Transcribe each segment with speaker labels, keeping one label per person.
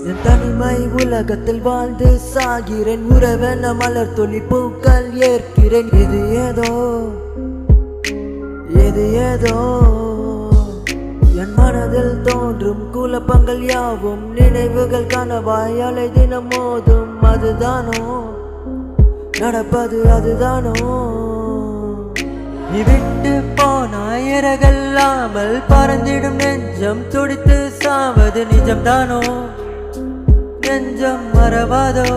Speaker 1: என் தனிமை உலகத்தில் வாழ்ந்து சாகிறேன். உறவென மலர் துளி பூக்கள் ஏற்கிறேன். இது ஏதோ என் மனதில் தோன்றும் குழப்பங்கள் யாவும் நினைவுகள் கனவாய் அலை தினம் மோதும். அதுதானோ நடப்பது, அதுதானோ நீ விட்டு போனாய் இறகல்லாமல் பறந்திடும் நெஞ்சம் துடித்து சாவது நிஜம்தானோ? நெஞ்சம் மறவாதோ?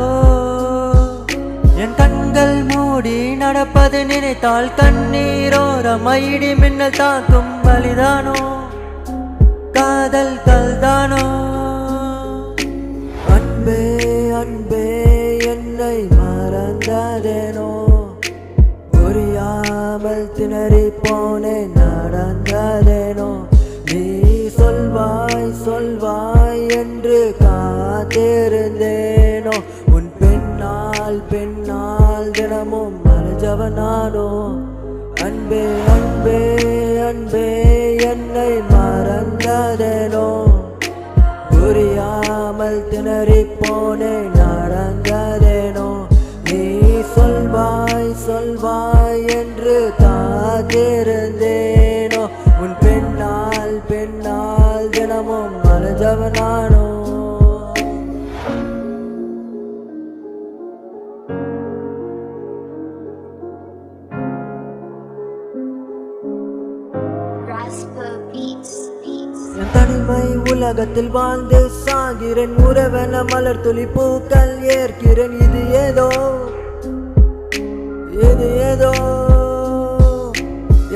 Speaker 1: என் கண்கள் மூடி நடப்பது நினைத்தால் கண்ணீரோரம் இடி மின்னல் தாக்கும் வலிதானோ? காதல் கல்தானோ? அன்பே அன்பே என்னை மறந்ததேனோ? புரியாமல் திணறி போனேன், நடந்ததேனோ? நீ சொல்வாய் சொல்வாய் என்று காத்திருந்தேனோ? உன் பெண்ணால் தினமும் மறைஞ்சவனானோ? அன்பே அன்பே அன்பே என்னை மறந்ததேனோ? புரியாமல் திணறி போனேன், நடந்ததேனோ? நீ சொல்வாய் சொல்வாய் என்று காத்திருந்தேனோ? உன் பெண்ணால் தினமும் மறைஞ்சவனானோ? என் தனிமை உலகத்தில் வாழ்ந்து சாகிறேன். உறவென மலர் துளி பூக்கள் ஏற்கிறேன். இது ஏதோ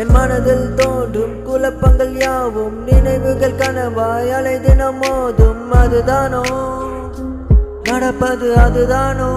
Speaker 1: என் மனதில் தோன்றும் குழப்பங்கள் யாவும் நினைவுகள் கனவாய் அலை தினம் மோதும். அதுதானோ நடப்பது, அதுதானோ?